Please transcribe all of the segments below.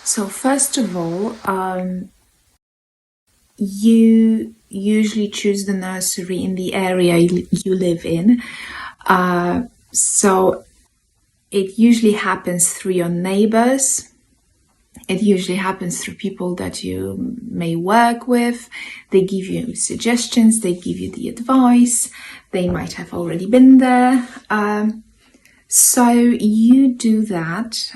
So first of all, you usually choose the nursery in the area you live in. So it usually happens through your neighbors. It usually happens through people that you may work with. They give you suggestions, they give you the advice. They might have already been there. So you do that.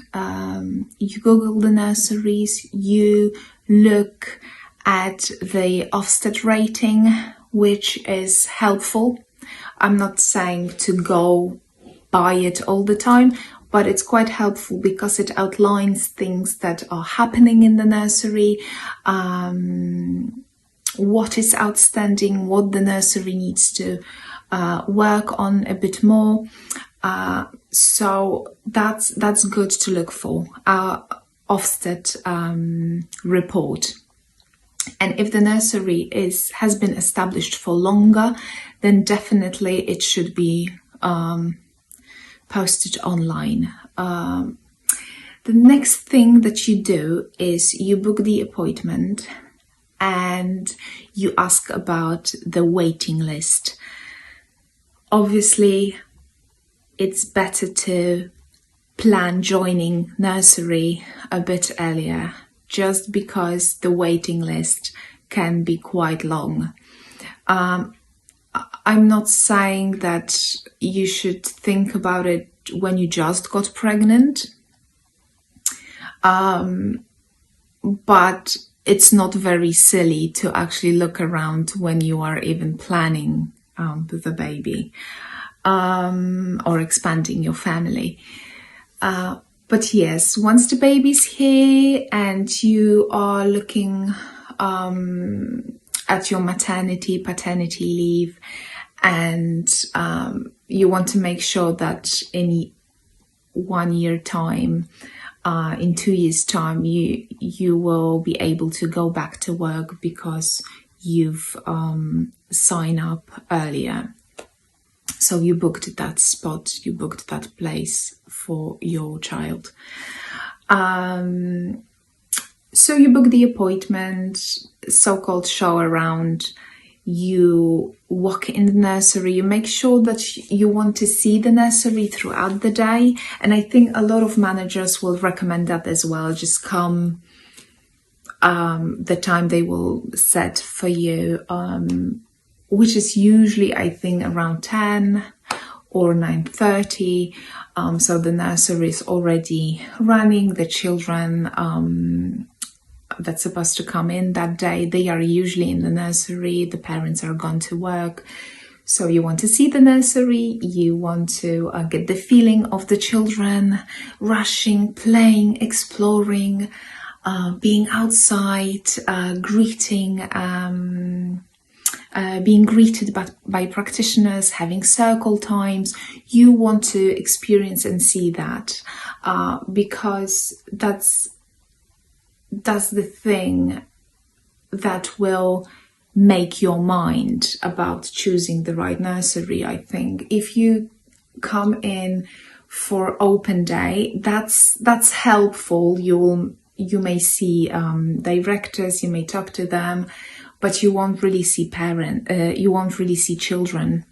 You Google the nurseries, you look at the Ofsted rating, which is helpful. I'm not saying to go buy it all the time, but it's quite helpful because it outlines things that are happening in the nursery, what is outstanding, what the nursery needs to work on a bit more. So that's good to look for, our Ofsted report. And if the nursery has been established for longer, then definitely it should be posted online. The next thing that you do is you book the appointment and you ask about the waiting list. Obviously, it's better to plan joining nursery a bit earlier, just because the waiting list can be quite long. I'm not saying that you should think about it when you just got pregnant, but it's not very silly to actually look around when you are even planning the baby or expanding your family. But yes, once the baby's here and you are looking at your maternity, paternity leave, and you want to make sure that in 1 year time, in 2 years time, you will be able to go back to work because you've signed up earlier. So you booked that spot, you booked that place for your child. So you book the appointment, so-called show around. You walk in the nursery, you make sure that you want to see the nursery throughout the day. And I think a lot of managers will recommend that as well. Just come the time they will set for you, which is usually, I think, around 10 or 9:30. So the nursery is already running. The children that's supposed to come in that day, they are usually in the nursery. The parents are gone to work. So you want to see the nursery. You want to get the feeling of the children rushing, playing, exploring, being outside, greeting, being greeted by practitioners, having circle times. You want to experience and see that because that's the thing that will make your mind about choosing the right nursery. I think if you come in for open day, that's helpful. You may see directors, you may talk to them, but you won't really see you won't really see children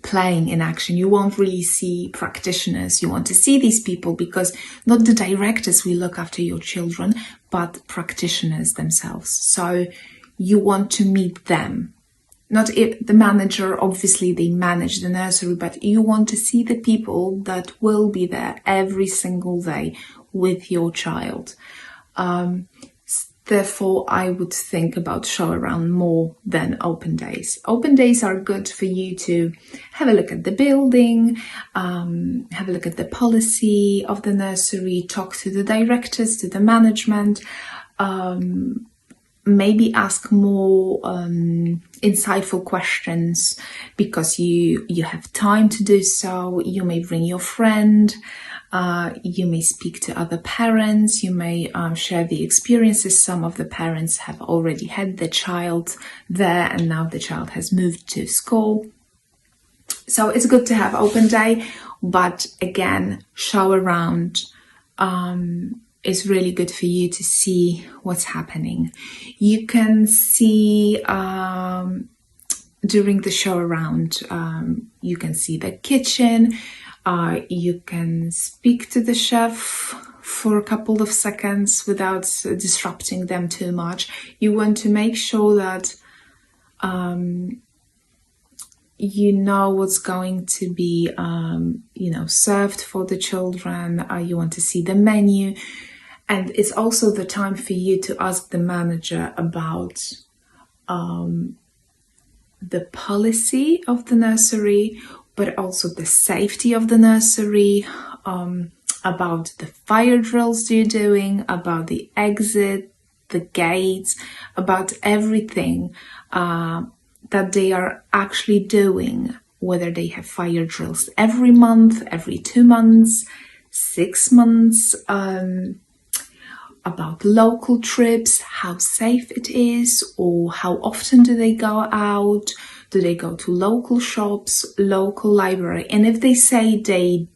playing in action. You won't really see practitioners. You want to see these people because not the directors will look after your children, but practitioners themselves. So you want to meet them. Not the manager, obviously they manage the nursery, but you want to see the people that will be there every single day with your child. Therefore, I would think about show around more than open days. Open days are good for you to have a look at the building, have a look at the policy of the nursery, talk to the directors, to the management, maybe ask more insightful questions because you have time to do so. You may bring your friend. You may speak to other parents, you may share the experiences. Some of the parents have already had their child there and now the child has moved to school. So it's good to have open day, but again, show around it's really good for you to see what's happening. You can see during the show around, you can see the kitchen, you can speak to the chef for a couple of seconds without disrupting them too much. You want to make sure that you know what's going to be served for the children. You want to see the menu, and it's also the time for you to ask the manager about the policy of the nursery, but also the safety of the nursery, about the fire drills you're doing, about the exit, the gates, about everything that they are actually doing, whether they have fire drills every month, every 2 months, 6 months, about local trips, how safe it is, or how often do they go out, do they go to local shops, local library. And if they say they